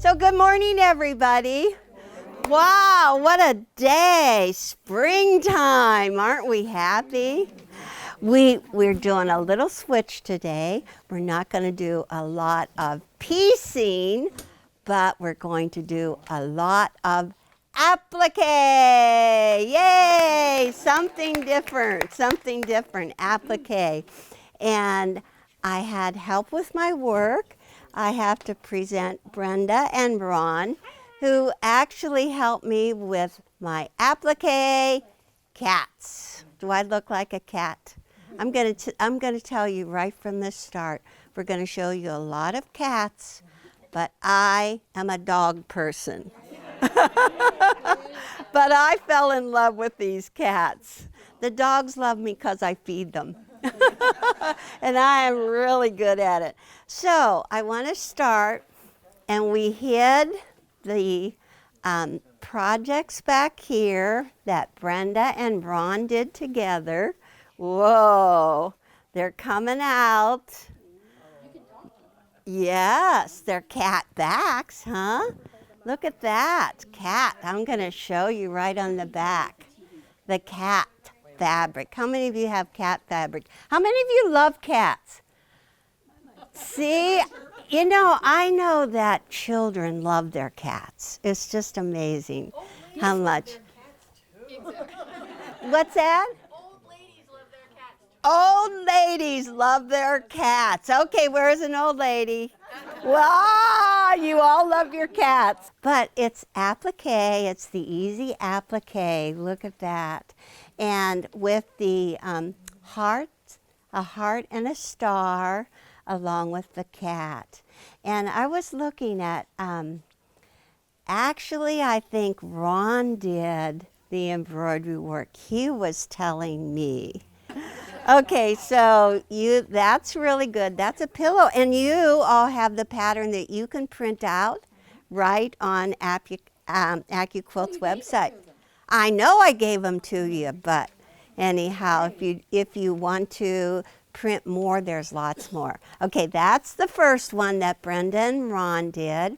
So good morning, everybody. Wow, what a day. Springtime. Aren't we happy? We're doing a little switch today. We're not going to do a lot of piecing, but we're going to do a lot of applique. Yay! Something different, applique. And I had help with my work. I have to present Brenda and Ron, who actually helped me with my applique cats. Do I look like a cat? I'm going to tell you right from the start, we're going to show you a lot of cats, but I am a dog person. But I fell in love with these cats. The dogs love me because I feed them. And I am really good at it. So I want to start, and we hid the projects back here that Brenda and Ron did together. Whoa, they're coming out. Yes, they're cat backs, huh? Look at that, cat. I'm going to show you right on the back, the cat fabric. How many of you have cat fabric? How many of you love cats? See, you know, I know that children love their cats. It's just amazing how much. What's that? Old ladies love their cats too. Old ladies love their cats. Okay, where's an old lady? Wow, you all love your cats. But it's applique. It's the easy applique. Look at that. And with the heart, a heart and a star, along with the cat. And I was looking at, actually I think Ron did the embroidery work. He was telling me. Okay, so that's really good. That's a pillow. And you all have the pattern that you can print out right on Accuquilt's website. I know I gave them to you, but anyhow, if you want to print more, there's lots more. Okay, that's the first one that Brenda and Ron did.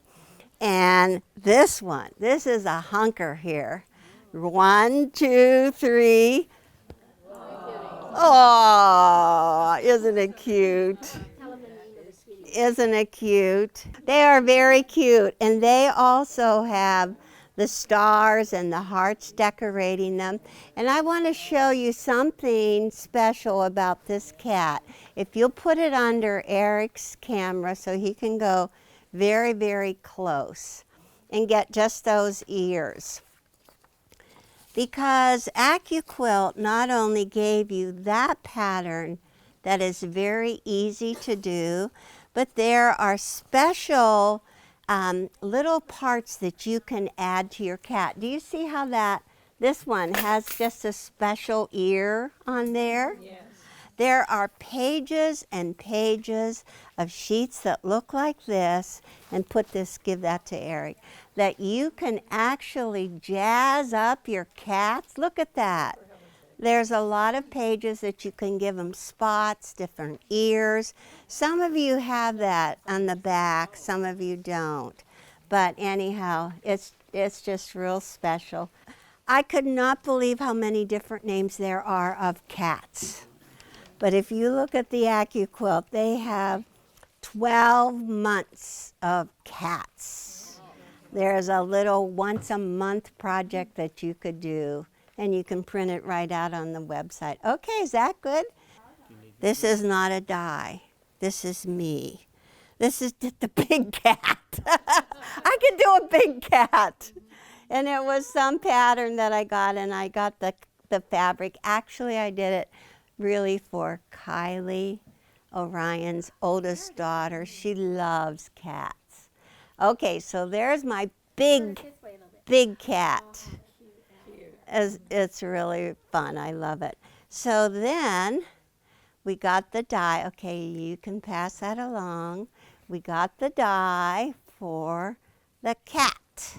And this one, this is a hunker here. 1, 2, 3. Oh, isn't it cute? Isn't it cute? They are very cute, and they also have the stars and the hearts decorating them. And I want to show you something special about this cat. If you'll put it under Eric's camera so he can go very, very close and get just those ears. Because Accuquilt not only gave you that pattern that is very easy to do, but there are special little parts that you can add to your cat. Do you see how this one has just a special ear on there? Yes. There are pages and pages of sheets that look like this, and give that to Eric, that you can actually jazz up your cats. Look at that. There's a lot of pages that you can give them spots, different ears. Some of you have that on the back, some of you don't. But anyhow, it's just real special. I could not believe how many different names there are of cats. But if you look at the Accuquilt, they have 12 months of cats. There's a little once a month project that you could do, and you can print it right out on the website. Okay, is that good? This is not a die. This is me. This is the big cat. I could do a big cat. And it was some pattern that I got, and I got the fabric. Actually, I did it really for Kylie, Orion's oldest daughter. She loves cats. Okay, so there's my big cat. It's really fun. I love it. So then we got the die. Okay, you can pass that along. We got the die for the cat,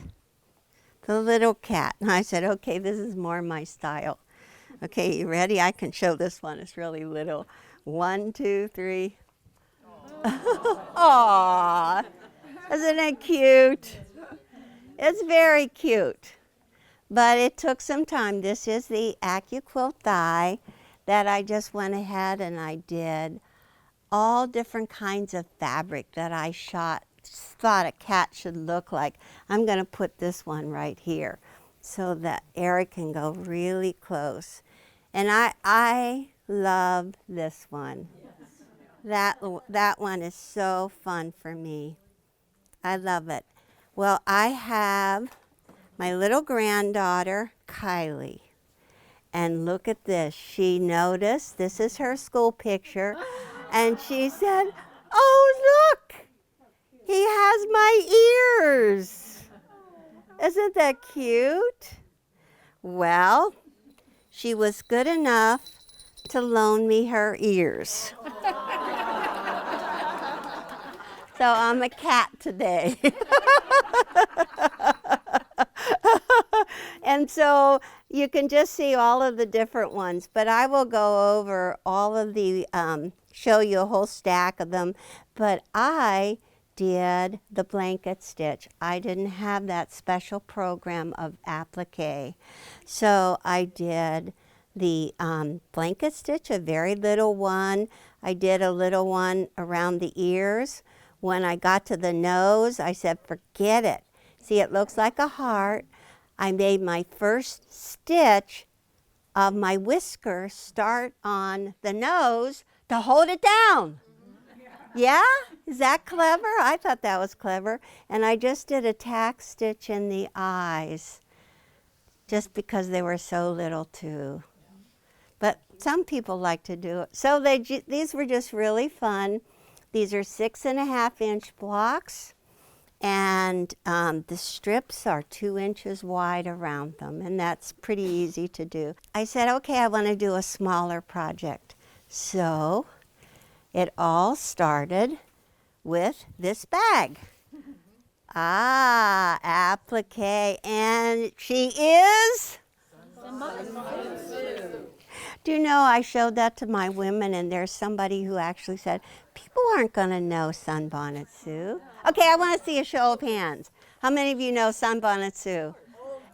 the little cat. And I said, okay, this is more my style. Okay, you ready? I can show this one. It's really little. 1, 2, 3. Aww. Isn't Isn't it cute? It's very cute. But it took some time. This is the Accuquilt die that I just went ahead and I did all different kinds of fabric that I thought a cat should look like. I'm going to put this one right here so that Eric can go really close. And I love this one. That one is so fun for me. I love it. Well, I have my little granddaughter, Kylie. And look at this. She noticed, this is her school picture, and she said, "Oh, look, he has my ears." Isn't that cute? Well, she was good enough to loan me her ears. So I'm a cat today. And so you can just see all of the different ones, but I will go over all of the, show you a whole stack of them. But I did the blanket stitch. I didn't have that special program of applique. So I did the blanket stitch, a very little one. I did a little one around the ears. When I got to the nose, I said, forget it. See, it looks like a heart. I made my first stitch of my whisker start on the nose to hold it down. Yeah? Is that clever? I thought that was clever. And I just did a tack stitch in the eyes just because they were so little too. But some people like to do it. So these were just really fun. These are 6.5-inch blocks. And the strips are 2 inches wide around them, and that's pretty easy to do. I said, okay, I want to do a smaller project. So it all started with this bag. Applique, and she is? Do you know, I showed that to my women, and there's somebody who actually said, people aren't going to know Sunbonnet Sue. Okay, I want to see a show of hands. How many of you know Sunbonnet Sue?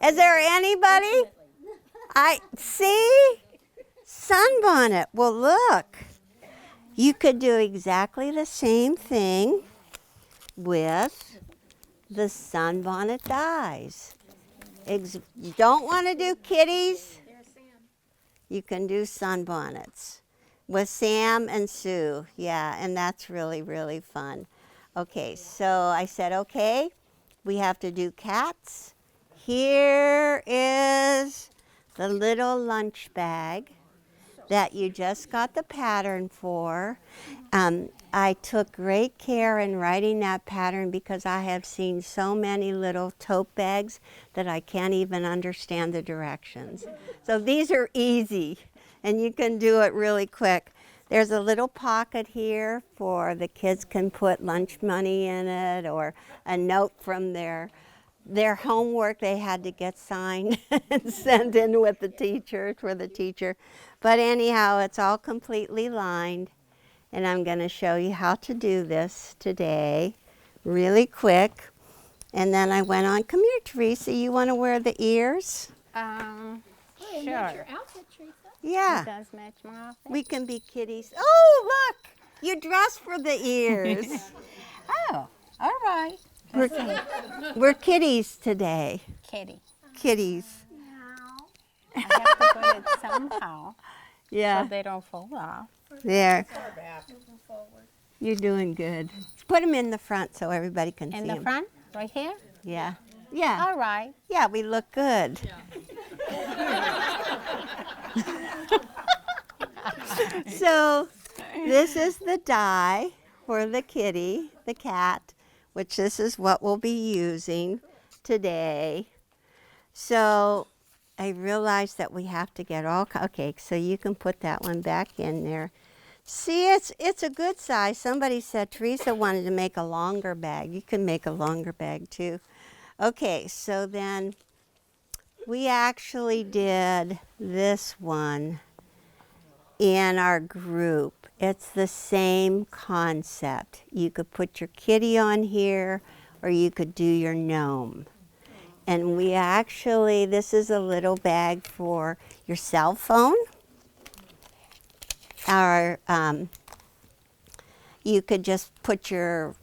Is there anybody? I see? Sunbonnet. Well, look. You could do exactly the same thing with the Sunbonnet dies. You don't want to do kitties? You can do sunbonnets with Sam and Sue. Yeah, and that's really, really fun. Okay, so I said, okay, we have to do cats. Here is the little lunch bag that you just got the pattern for. I took great care in writing that pattern because I have seen so many little tote bags that I can't even understand the directions. So these are easy, and you can do it really quick. There's a little pocket here for the kids can put lunch money in it, or a note from their homework they had to get signed and sent in with the teacher, for the teacher. But anyhow, it's all completely lined, and I'm going to show you how to do this today really quick. And then I went on, come here, Teresa, you want to wear the ears? Hey, Sure. match your outfit, Teresa. Yeah. It does match my outfit. We can be kitties. Oh, look, you dressed for the ears. Oh, all right. We're kitties today. Kitty. Kitties. I have to put it somehow Yeah, so they don't fall off. there. Moving forward. You're doing good. Put them in the front so everybody can In see the them. front, right here? Yeah. Yeah. All right. Yeah, we look good. So this is the die for the kitty, the cat, which this is what we'll be using today. So I realized that we have to get all, okay, so you can put that one back in there. See, it's a good size. Somebody said Teresa wanted to make a longer bag. You can make a longer bag too. Okay, so then we actually did this one in our group. It's the same concept. You could put your kitty on here, or you could do your gnome. And we actually, this is a little bag for your cell phone. Or you could just put your,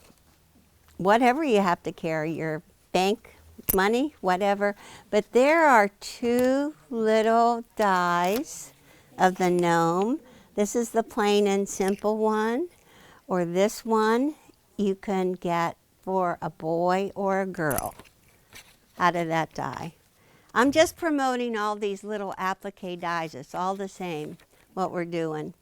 whatever you have to carry, your bank money, whatever. But there are 2 little dies of the gnome. This is the plain and simple one, or this one you can get for a boy or a girl out of that die. I'm just promoting all these little applique dies. It's all the same what we're doing.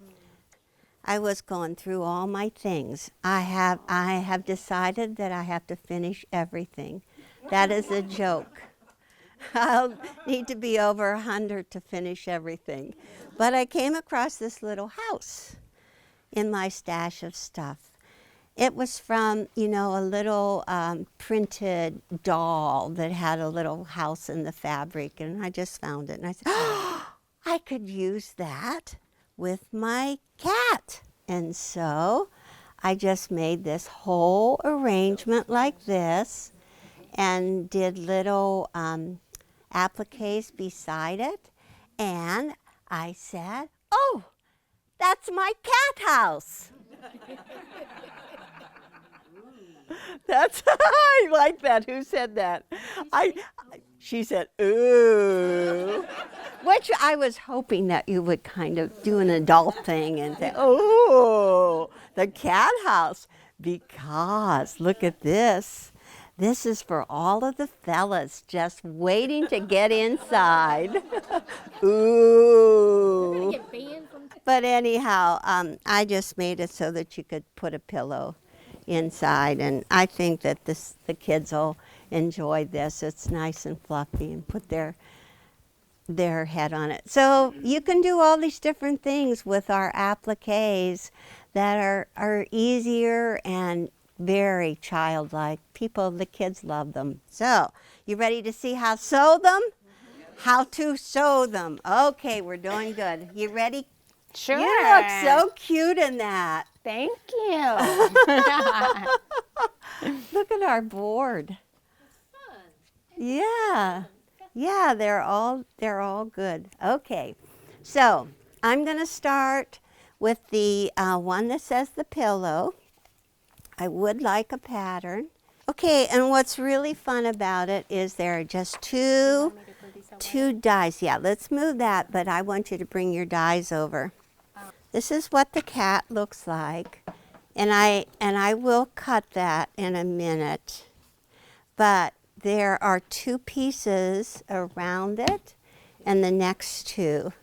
I was going through all my things. I have decided that I have to finish everything. That is a joke. I'll need to be over 100 to finish everything. But I came across this little house in my stash of stuff. It was from, you know, a little printed doll that had a little house in the fabric, and I just found it. And I said, oh, I could use that with my cat. And so I just made this whole arrangement like this and did little appliques beside it. And I said, oh, that's my cat house. That's, I like that. Who said that? She said, ooh. Which I was hoping that you would kind of do an adult thing and say, oh, the cat house. Because look at this. This is for all of the fellas just waiting to get inside. Ooh. Get banned from But anyhow, I just made it so that you could put a pillow inside, and I think that the kids will enjoy this. It's nice and fluffy, and put their head on it. So you can do all these different things with our appliques that are easier and very childlike. The kids love them. So you ready to see how to sew them? How to sew them. Okay, we're doing good. You ready? Sure. You look so cute in that. Thank you. Look at our board. Yeah. Yeah, they're all good. Okay. So, I'm going to start with the one that says the pillow. I would like a pattern. Okay, and what's really fun about it is there are just two dies. Yeah, let's move that, but I want you to bring your dies over. This is what the cat looks like, and I will cut that in a minute. But there are 2 pieces around it, and the next 2.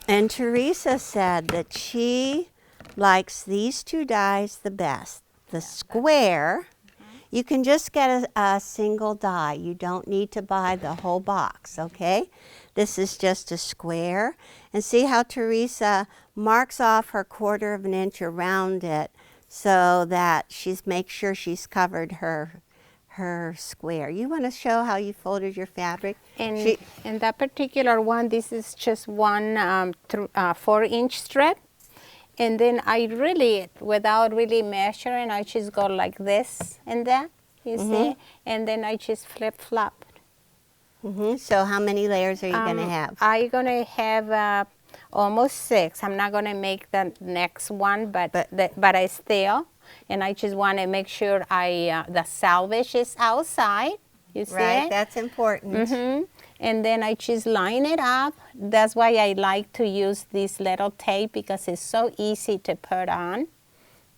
And Teresa said that she likes these 2 dies the best. The square. You can just get a single die. You don't need to buy the whole box, okay? This is just a square. And see how Teresa marks off her 1/4 of an inch around it so that makes sure she's covered her square. You want to show how you folded your fabric? In that particular one, this is just one 4-inch strip. And then I really, without really measuring, I just go like this and that, you see? And then I just flip-flop. So how many layers are you going to have? I'm going to have almost 6. I'm not going to make the next one, but I still. And I just want to make sure the selvage is outside, you see? Right, that's important. And then I just line it up. That's why I like to use this little tape, because it's so easy to put on,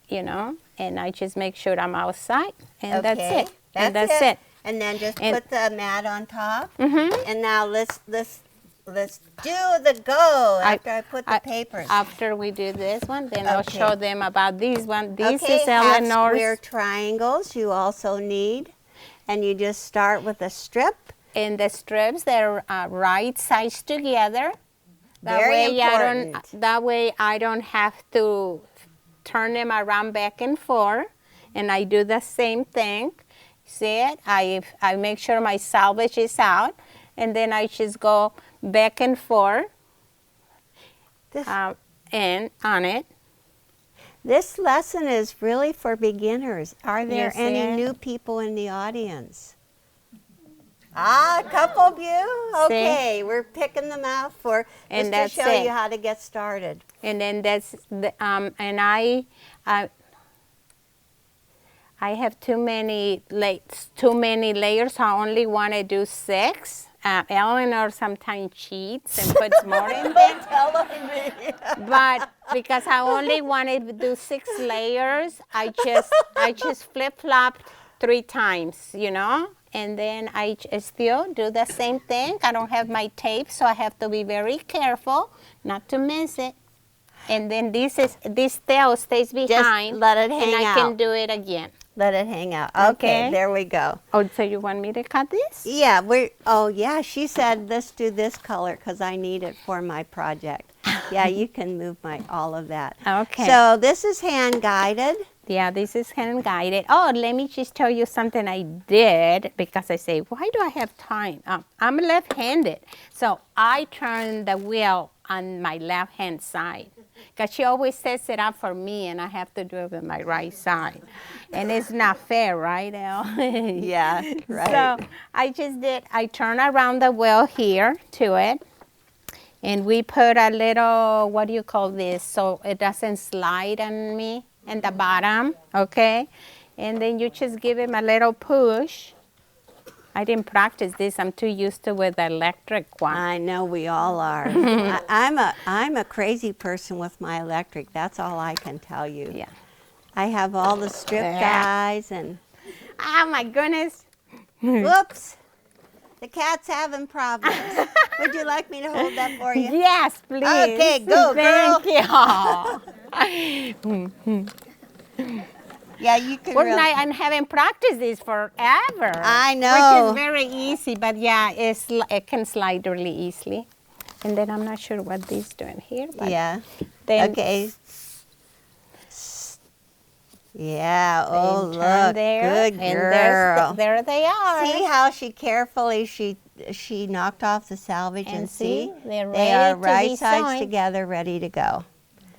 you know. And I just make sure I'm outside, and that's it. That's it. And then just put the mat on top. And now let's do the go after I put the papers. After we do this one, then I'll show them about this one. This Okay, is Eleanor's. half square triangles you also need. And you just start with a strip. And the strips, they're right sides together. Very important. That way I don't have to turn them around back and forth. And I do the same thing. See it? I make sure my selvage is out. And then I just go back and forth and on it. This lesson is really for beginners. Are there You any see? new people in the audience? Ah, a couple of you? Okay, we're picking them out for And just to that's show it. you how to get started. And then that's the, and I have too many layers. I only want to do 6. Eleanor sometimes cheats and puts more in there. Telling me. But because I only wanted to do 6 layers, I just flip-flopped 3 times, you know? And then I still do the same thing. I don't have my tape, so I have to be very careful not to miss it. And then this tail stays behind. let it hang and I out. can do it again. Let it hang out. Okay, Okay. there we go. Oh, so you want me to cut this? Yeah, yeah, she said let's do this color because I need it for my project. Yeah, you can move all of that. Okay. So this is hand guided. Yeah, this is hand guided. Oh, let me just tell you something I did because I say, why do I have time? I'm left-handed, so I turn the wheel on my left-hand side because she always sets it up for me and I have to do it with my right side. And it's not fair, right, Elle? Yeah, right. So I turn around the wheel here to it. And we put a little, what do you call this, so it doesn't slide on me in the bottom, okay? And then you just give him a little push. I didn't practice this. I'm too used to with the electric one. I know we all are. I'm a crazy person with my electric. That's all I can tell you. Yeah. I have all the strip guys and Oh my goodness. whoops. The cat's having problems. Would you like me to hold that for you? Yes, please. Okay, go, girl. Thank you. Yeah, you can. Well, I'm having practiced this forever. I know. Which is very easy, but yeah, it can slide really easily. And then I'm not sure what this doing here. But Yeah. then Okay. Yeah. then Oh, turn look. there, Good and girl. there they are. See how she carefully she knocked off the salvage and see they're they are ready to right be sides sewn. together, ready to go.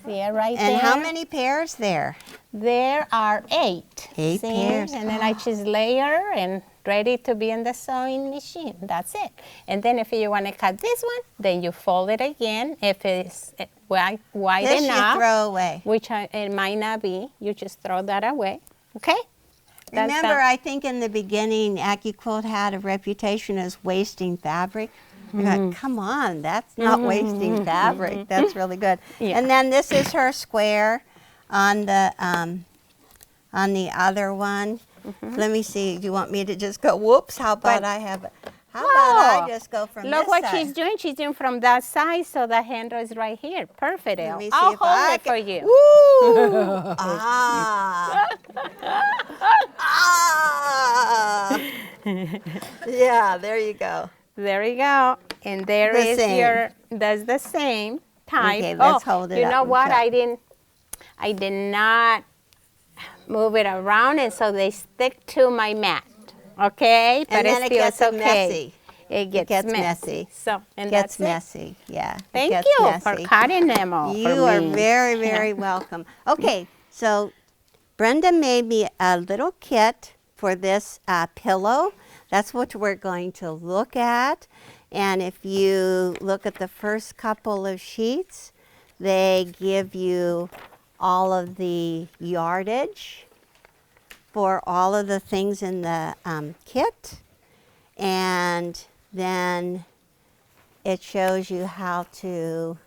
Yeah, right there. And how many pairs there? There are 8. 8 See? pairs. And then I just layer and ready to be in the sewing machine. That's it. And then if you want to cut this one, then you fold it again. If it's wide This enough, you throw away. which it might not be, you just throw that away. Okay? That's Remember, that. I think in the beginning, Accuquilt had a reputation as wasting fabric. You're like, come on, that's not wasting fabric. That's really good. Yeah. And then this is her square on the other one. Let me see. Do you want me to just go? Whoops! How about I have it? How about I just go from Look this what side? she's doing. She's doing from that side, so the handle is right here. Perfect, Let Elle. me see I'll if hold I it for can- you. Woo! Ah! Ah! Yeah, there you go. There you go. And there The is same. that's the same type. Okay, let's hold it You up know and what? show. I did not move it around, and so they stick to my mat. Okay? And then it gets okay. messy. It gets messy. So, and Gets that's it. messy. Yeah. it Thank gets you messy. for cutting them all You for are me. very, very welcome. Okay, so Brenda made me a little kit for this pillow. That's what we're going to look at. And if you look at the first couple of sheets, they give you all of the yardage for all of the things in the kit. And then it shows you how to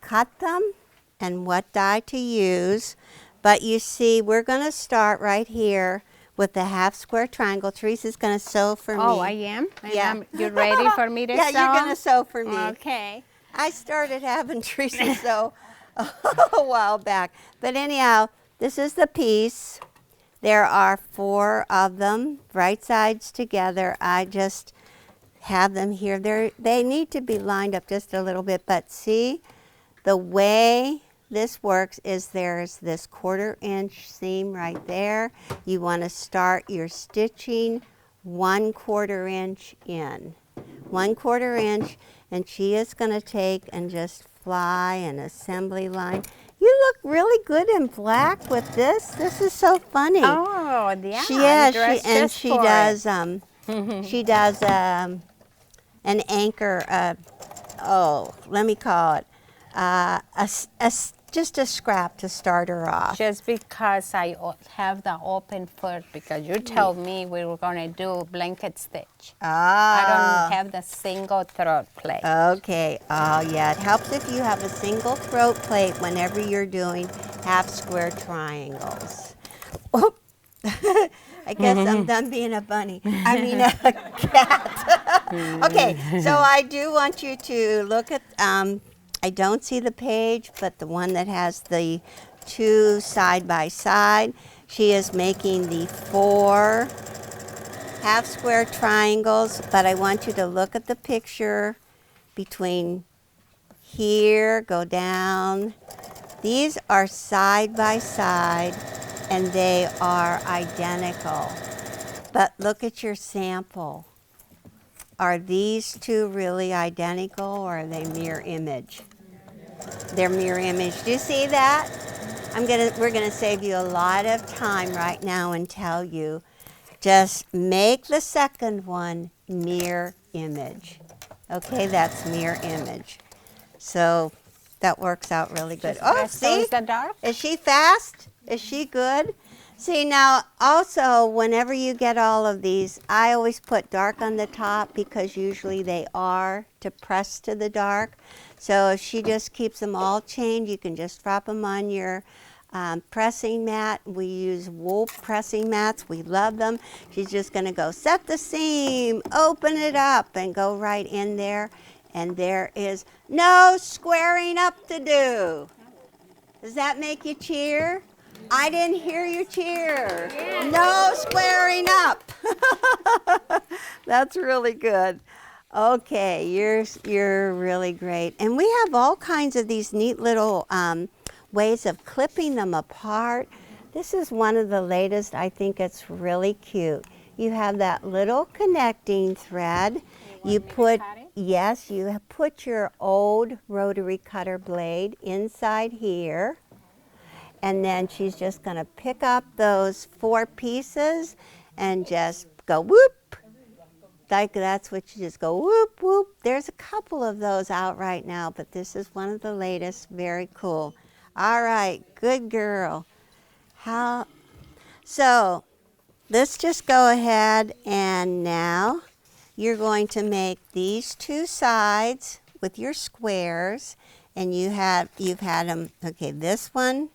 cut them and what dye to use. But you see, we're going to start right here with the half square triangle. Teresa's going to sew for me. Oh, I am? And Yeah. you're ready for me to Yeah, sew? you're going to sew for me. Okay. I started having Teresa sew a while back. But anyhow, this is the piece. There are 4 of them, right sides together. I just have them here. They need to be lined up just a little bit, but see, the way this works is there's this 1/4 inch seam right there. You want to start your stitching 1/4 inch in. 1/4 inch, and she is going to take and just fly an assembly line. You look really good in black with this. This is so funny. Oh, yeah. Yeah, I'm dressed just she for does it. she does an anchor. Let me call it just a scrap to start her off. Just because I have the open foot, because you told me we were going to do blanket stitch. I don't have the single throat plate. Okay. Oh, yeah. It helps if you have a single throat plate whenever you're doing half square triangles. Oh, I guess I'm done being a bunny. I mean a cat. Okay. So I do want you to look at, I don't see the page, but the one that has the two side by side. She is making the 4 half square triangles, but I want you to look at the picture between here, go down. These are side by side and they are identical. But look at your sample. Are these two really identical or are they mirror image? They're mirror image. Do you see that? We're gonna save you a lot of time right now and tell you, just make the second one mirror image. Okay, that's mirror image. So that works out really good. Oh, see? The dark? Is she fast? Is she good? See, now also whenever you get all of these, I always put dark on the top because usually they are to press to the dark. So if she just keeps them all chained, you can just drop them on your pressing mat. We use wool pressing mats. We love them. She's just going to go set the seam, open it up, and go right in there. And there is no squaring up to do. Does that make you cheer? I didn't hear you cheer. Yeah. No squaring up. That's really good. Okay, you're really great. And we have all kinds of these neat little ways of clipping them apart. This is one of the latest. I think it's really cute. You have that little connecting thread. You put, yes, you put your old rotary cutter blade inside here. And then she's just going to pick up those 4 pieces and just go whoop. Like that's what you just go whoop, whoop. There's a couple of those out right now, but this is one of the latest. Very cool. All right, good girl. So let's just go ahead and now you're going to make these 2 sides with your squares, and you've had them. Okay, this one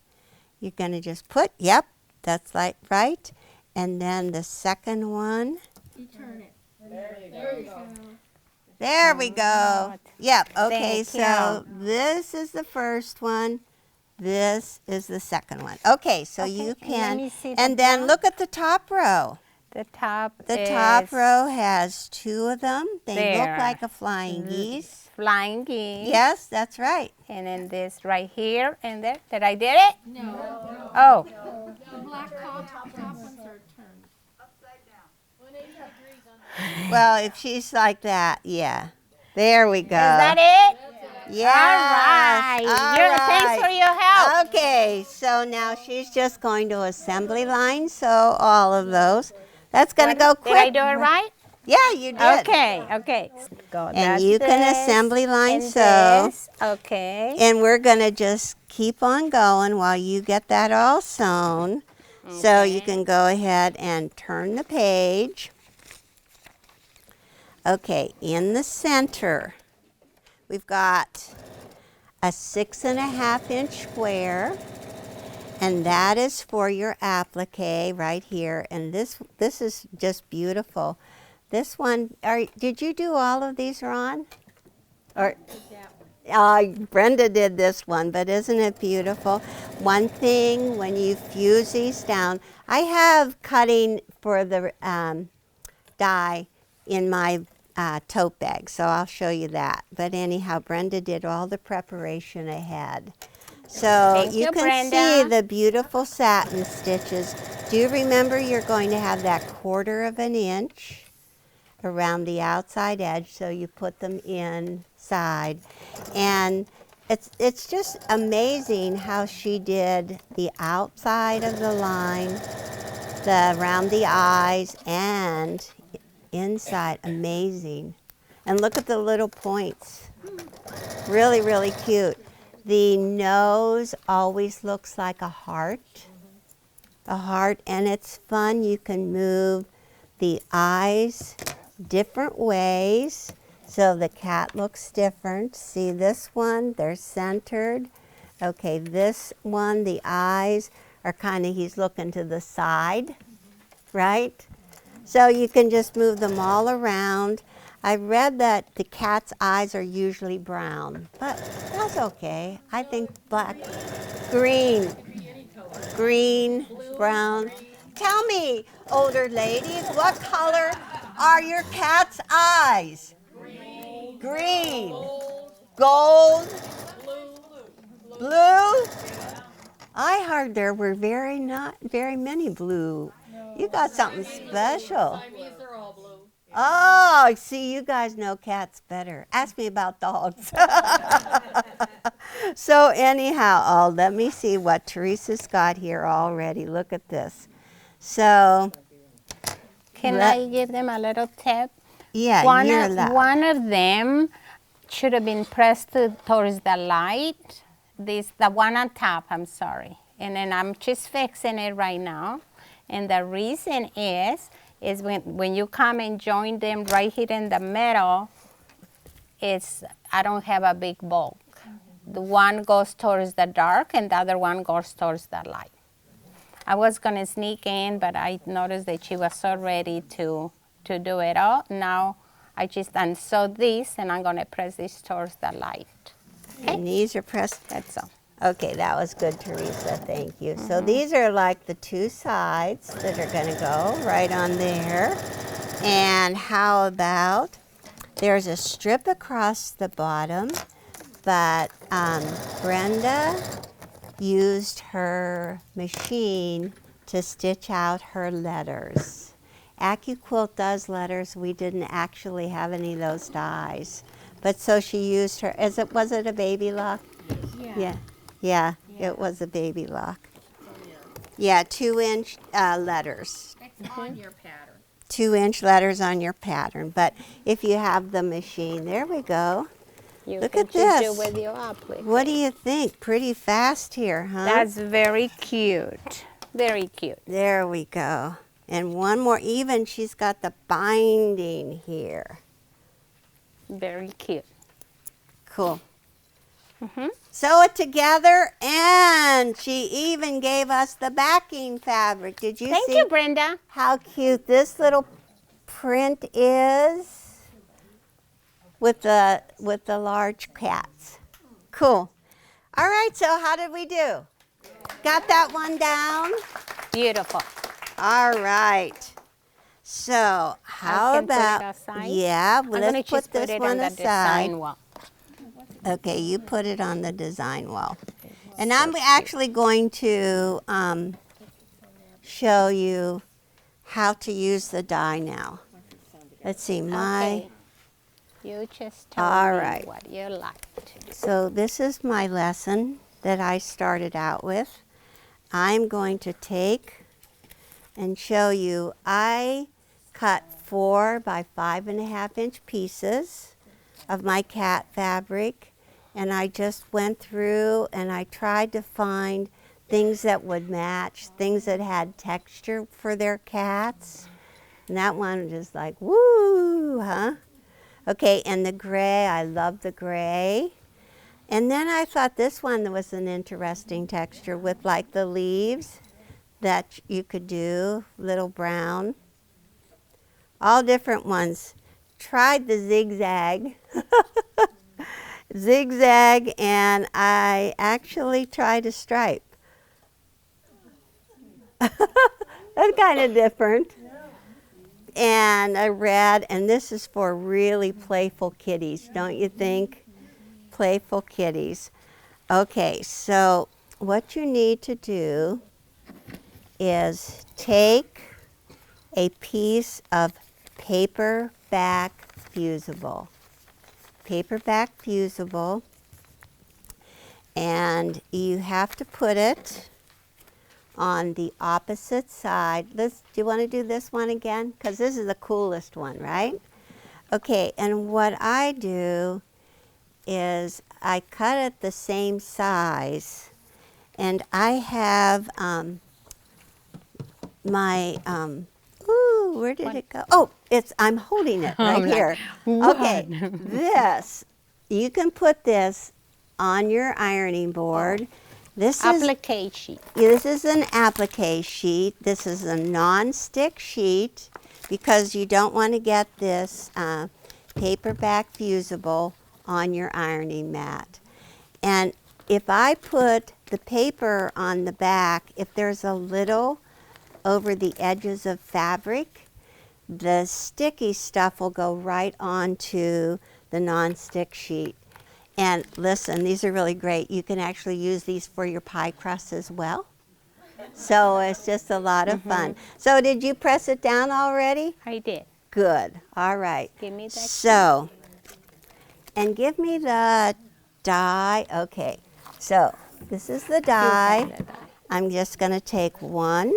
you're going to just put. Yep, that's like right, and then the second one. You turn it. There you go. There we go. Yep. Okay, Thank so this is the first one. This is the second one. Okay, so Okay, you let can, me see and the then top. look at the top row. The top The is top row has 2 of them. They look there. like a flying geese. flying geese. Yes, that's right. And then this right here and there. Did I did it? No. Oh, The black top ones are turned. Well, if she's like that, yeah. There we go. is that it? Yes. All right. Thanks for your help. Okay, so now she's just going to assembly line sew all of those. That's going to go quick. Did I do it right? Yeah, you did. Okay. Go. And that's you can this assembly line and sew. this. Okay. And we're going to just keep on going while you get that all sewn. So you can go ahead and turn the page. Okay, in the center, we've got a 6.5 inch square, and that is for your applique right here. And this is just beautiful. This one, did you do all of these, Ron? Or Brenda did this one, but isn't it beautiful? One thing, when you fuse these down, I have cutting for the die in my tote bag, so I'll show you that. But anyhow, Brenda did all the preparation ahead. So Thank you, can Brenda. see the beautiful satin stitches. Do you remember you're going to have that 1/4 inch around the outside edge, so you put them inside. And it's just amazing how she did the outside of the line, the around the eyes, and inside. Amazing. And look at the little points. Really, really cute. The nose always looks like a heart. A heart, and it's fun. You can move the eyes different ways. So the cat looks different. See this one, they're centered. Okay, this one, the eyes are kind of, he's looking to the side, right? So you can just move them all around. I read that the cat's eyes are usually brown, but that's okay. I think black, green, brown. Tell me, older ladies, what color are your cat's eyes? Green. Gold. Blue. I heard there were not very many blue. You got something special. Oh, see, you guys know cats better. Ask me about dogs. So anyhow, oh, let me see what Teresa's got here already. Look at this. So, Can I give them a little tip? yeah, One of them should have been pressed towards the light. The one on top, I'm sorry. And then I'm just fixing it right now. And the reason is when you come and join them right here in the middle, I don't have a big bulk. The one goes towards the dark and the other one goes towards the light. I was gonna sneak in, but I noticed that she was so ready to do it all. Now I just unsew this and I'm gonna press this towards the light. Okay? And these are pressed. That's all. Okay, that was good, Teresa. Thank you. So these are like the two sides that are going to go right on there. And how about there's a strip across the bottom, but Brenda used her machine to stitch out her letters. Accuquilt does letters. We didn't actually have any of those dies. But so she used her, was it a baby lock? Yeah, it was a baby lock. Yeah, 2-inch letters. It's on your pattern. 2-inch letters on your pattern. But if you have the machine, there we go. Look at this. Do with your applique. What do you think? Pretty fast here, huh? That's very cute. Very cute. There we go. And one more, even she's got the binding here. Very cute. Cool. Sew it together, and she even gave us the backing fabric. Did you see? Thank you, Brenda. How cute this little print is with the large cats. Cool. All right, so how did we do? Got that one down? Beautiful. All right. So how can put it about, aside? yeah, I'm let's gonna put just this put it one on the aside. design wall. Okay, you put it on the design wall. And I'm actually going to show you how to use the die now. Let's see, Okay. You just tell All me right. what you like to do. So this is my lesson that I started out with. I'm going to take and show you, I cut 4 by 5.5 inch pieces of my cat fabric, and I just went through and I tried to find things that would match, things that had texture for their cats. And that one was just like, woo, huh? Okay, and the gray, I love the gray. And then I thought this one was an interesting texture with like the leaves that you could do, little brown. All different ones. Tried the zigzag. Zigzag, and I actually tried a stripe. That's kind of different. And a red, and this is for really playful kitties, don't you think? Playful kitties. Okay, so what you need to do is take a piece of paperback fusible. Paperback fusible. And you have to put it on the opposite side. Do you want to do this one again? Because this is the coolest one, right? Okay, and what I do is I cut it the same size, and I have my, ooh, where did it go? Oh, I'm holding it right I'm like, here. what? Okay, this, you can put this on your ironing board. This is Applique sheet. This is an applique sheet. This is a non-stick sheet because you don't want to get this paperback fusible on your ironing mat. And if I put the paper on the back, if there's a little over the edges of fabric, the sticky stuff will go right onto the non-stick sheet. And listen, these are really great. You can actually use these for your pie crust as well. So it's just a lot of fun. So did you press it down already? I did. Good. All right. Give me that. So, and give me the die. Okay. So this is the die. I'm just going to take one.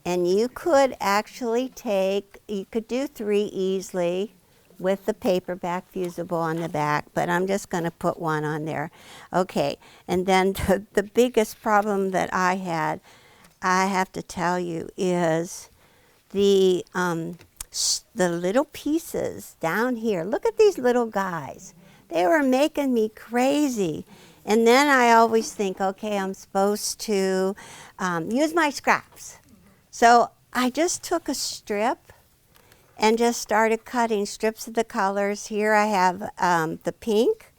And you could actually you could do 3 easily with the paperback fusible on the back, but I'm just going to put one on there. Okay, and then the biggest problem that I had, I have to tell you, is the little pieces down here. Look at these little guys. They were making me crazy. And then I always think, okay, I'm supposed to use my scraps. So I just took a strip and just started cutting strips of the colors. Here I have the pink,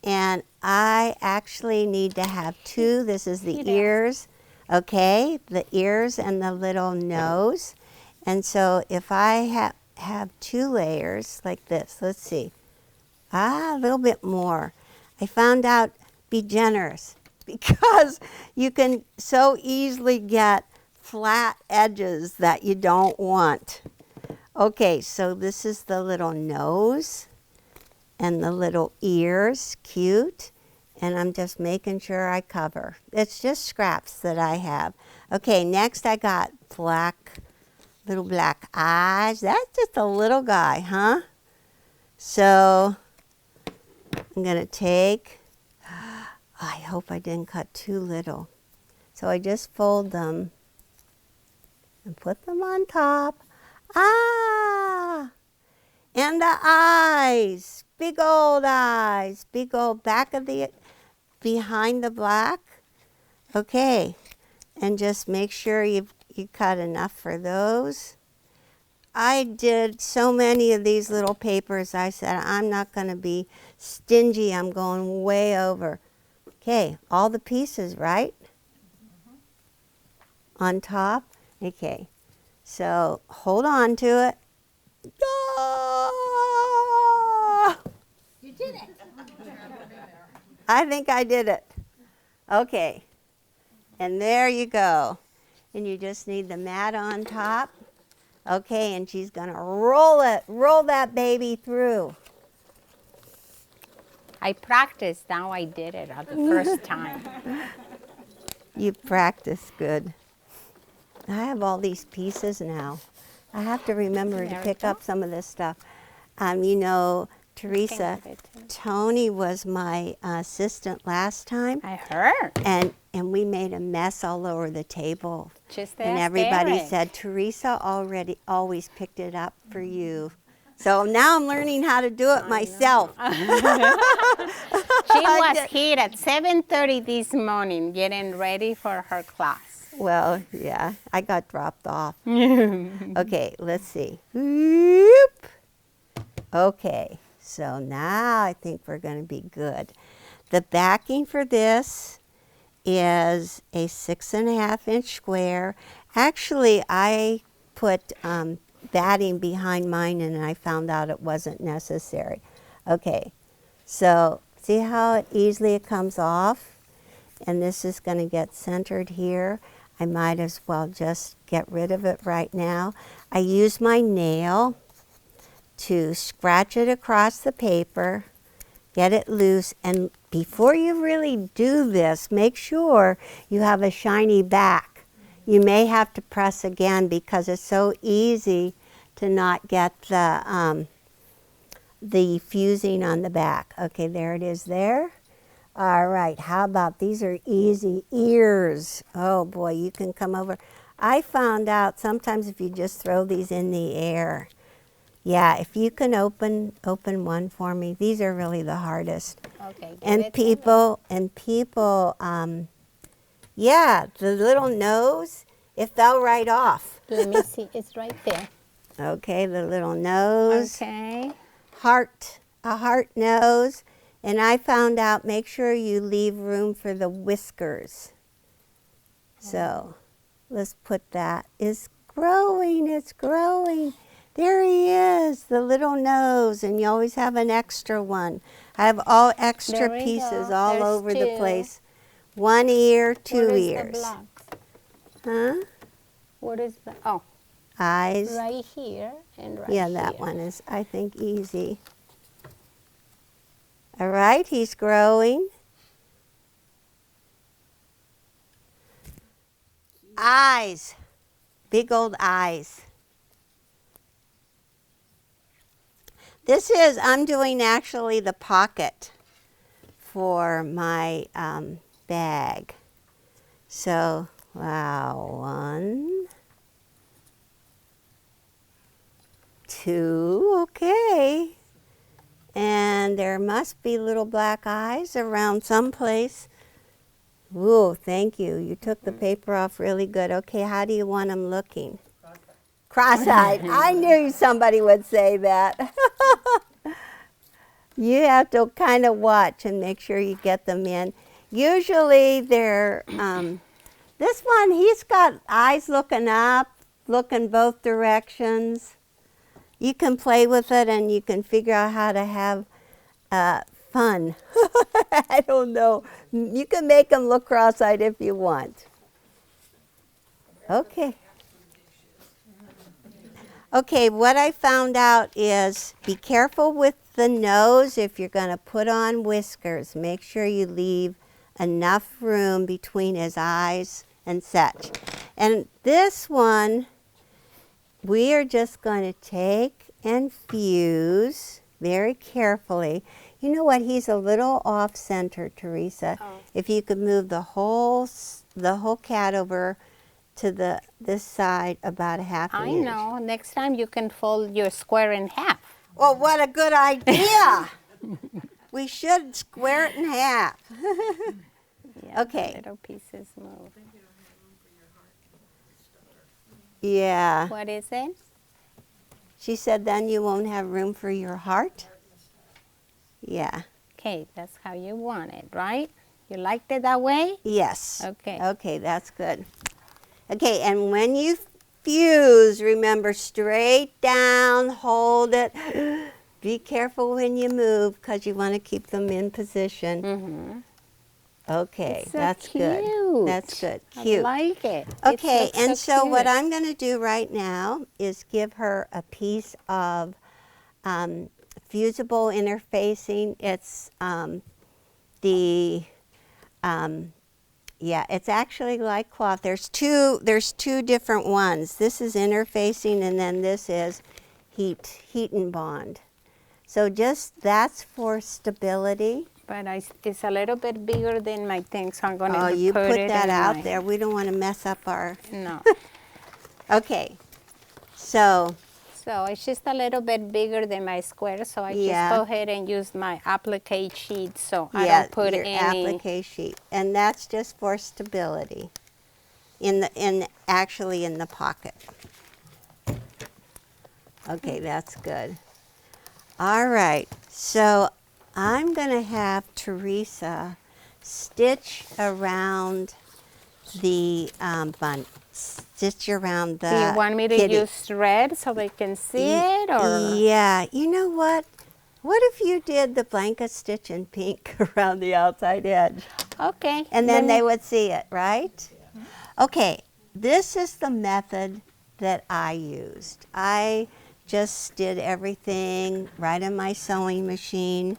and I actually need to have 2. This is the ears, okay, the ears and the little nose. And so if I have 2 layers like this, let's see, a little bit more. I found out, be generous, because you can so easily get flat edges that you don't want. Okay, so this is the little nose and the little ears, cute. And I'm just making sure I cover. It's just scraps that I have. Okay, next I got little black eyes. That's just a little guy, huh? So I'm gonna take, I hope I didn't cut too little. So I just fold them and put them on top. Ah! And the eyes, big old back of behind the black. Okay, and just make sure you cut enough for those. I did so many of these little papers, I said, I'm not going to be stingy, I'm going way over. Okay, all the pieces, right? On top, okay. So hold on to it. Ah! You did it. I think I did it. Okay. And there you go. And you just need the mat on top. Okay, and she's going to roll that baby through. I practiced, now I did it the first time. You practice good. I have all these pieces now. I have to remember to pick up some of this stuff. You know, Teresa, Tony was my assistant last time. I heard. And we made a mess all over the table. Just and ask everybody Eric. said, Teresa always picked it up for you. So now I'm learning how to do it myself. She was here at 7:30 this morning getting ready for her class. Well, yeah, I got dropped off. Okay, let's see. Whoop. Okay, so now I think we're going to be good. The backing for this is a 6.5 inch square. Actually, I put batting behind mine and I found out it wasn't necessary. Okay, so see how easily it comes off? And this is going to get centered here. I might as well just get rid of it right now. I use my nail to scratch it across the paper, get it loose, and before you really do this, make sure you have a shiny back. You may have to press again because it's so easy to not get the fusing on the back. Okay, there it is there. All right, how about these are easy ears. Oh boy, you can come over. I found out sometimes if you just throw these in the air. Yeah, if you can open one for me. These are really the hardest. Okay. give And it to me. people, yeah, the little nose, it fell right off. Let me see. It's right there. Okay, the little nose, Okay. heart, a heart nose. And I found out, make sure you leave room for the whiskers. So let's put that. It's growing, it's growing. There he is, the little nose, and you always have an extra one. I have all extra There we pieces go. all There's over the two. place. One ear, two What is ears. the black? Huh? What is the? Oh, Eyes. right here and right Yeah, here. that one is, I think, easy. All right, he's growing. Eyes. Big old eyes. This is, I'm doing actually the pocket for my bag. So, wow, 1, 2, okay. And there must be little black eyes around someplace. Ooh, thank you. You took the paper off really good. Okay, how do you want them looking? Cross-eyed. I knew somebody would say that. You have to kind of watch and make sure you get them in. Usually they're, this one, he's got eyes looking up, looking both directions. You can play with it and you can figure out how to have fun. I don't know. You can make them look cross-eyed if you want. Okay. Okay, what I found out is be careful with the nose if you're going to put on whiskers. Make sure you leave enough room between his eyes and such. And this one, we are just going to take and fuse very carefully. You know what? He's a little off center, Teresa. Oh. If you could move the whole cat over to this side about a half an I inch. know. Next time you can fold your square in half. Well, what a good idea! We should square it in half. Yeah, Okay. Little pieces move. Yeah. What is it? She said then you won't have room for your heart? Yeah. Okay, that's how you want it, right? You liked it that way? Yes. Okay. Okay, that's good. Okay, and when you fuse, remember straight down, hold it. Be careful when you move because you want to keep them in position. Mm-hmm. Okay, It's so that's cute. good. That's good. Cute. I like it. Okay, It looks and so what cute. I'm going to do right now is give her a piece of fusible interfacing. It's yeah, it's actually like cloth. There's two different ones. This is interfacing, and then this is heat and bond. So just that's for stability. But it's a little bit bigger than my thing, so I'm going to Oh, you put it that in out my- there. We don't want to mess up our. No. Okay, so So it's just a little bit bigger than my square, so I Yeah. just go ahead and use my applique sheet, so I yeah, don't put your any. applique sheet, and that's just for stability. Actually in the pocket. Okay, that's good. All right, so I'm going to have Teresa stitch around the stitch around the Do you want me to kitty. use red so they can see it, or? Yeah, you know what? What if you did the blanket stitch in pink around the outside edge? Okay. And then let they me- would see it, right? Okay, this is the method that I used. I just did everything right on my sewing machine.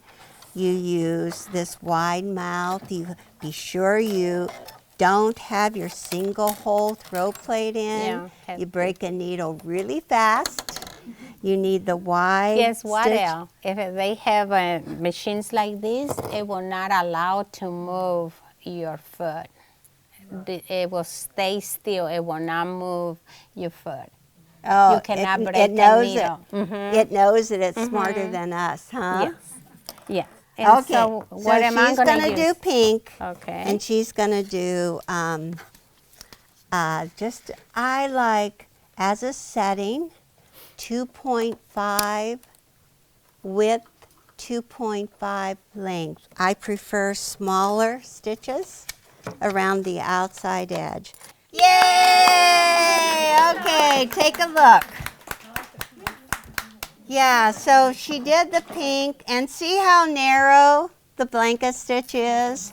you use this wide mouth. You be sure you don't have your single hole throw plate in. Yeah, You break a needle really fast. You need the wide Guess what, stitch. El? If they have machines like this, it will not allow to move your foot. It will stay still. It will not move your foot. Oh, You cannot break it a knows needle. It knows that it's smarter than us, huh? Yes. Yeah. And Okay. so what am I she's gonna gonna use? do pink. Okay. And she's gonna do just I like as a setting 2.5 width, 2.5 length. I prefer smaller stitches around the outside edge. Yay! Okay, take a look. Yeah, so she did the pink, and see how narrow the blanket stitch is?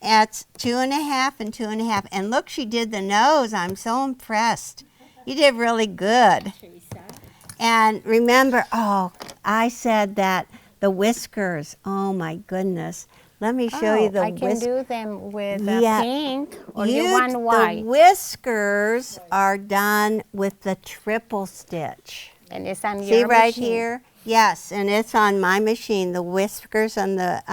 It's 2.5 and 2.5. And look, she did the nose. I'm so impressed. You did really good. And remember, oh, I said that the whiskers, oh my goodness. Let me show you the I can do them with Yeah. pink, or you want The white. whiskers are done with the triple stitch. And it's on See your right machine. here? Yes, and it's on my machine, the whiskers on the,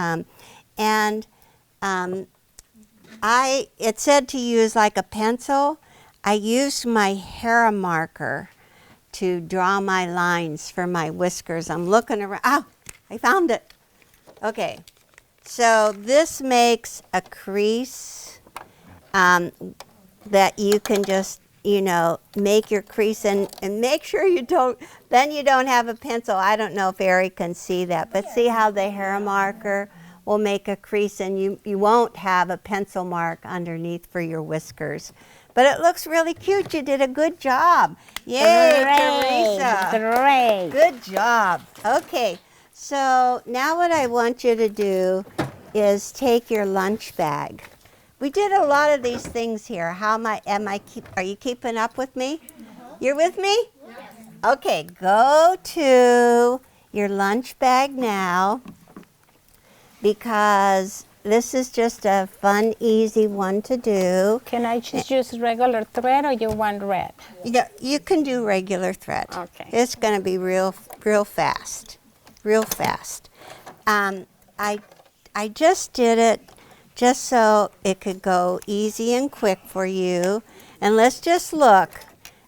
it said to use like a pencil. I used my hair marker to draw my lines for my whiskers. I'm looking around, oh, I found it. Okay, so this makes a crease that you can just, make your crease and make sure you don't have a pencil. I don't know if Eric can see that, but see how the hair marker will make a crease and you won't have a pencil mark underneath for your whiskers. But it looks really cute. You did a good job. Yay, Teresa. Great. Good job. Okay, so now what I want you to do is take your lunch bag. We did a lot of these things here. Are you keeping up with me? You're with me? Yes. Okay, go to your lunch bag now, because this is just a fun, easy one to do. Can I just use regular thread, or you want red? Yeah, you can do regular thread. Okay. It's going to be real fast, real fast. I just did it just so it could go easy and quick for you. And let's just look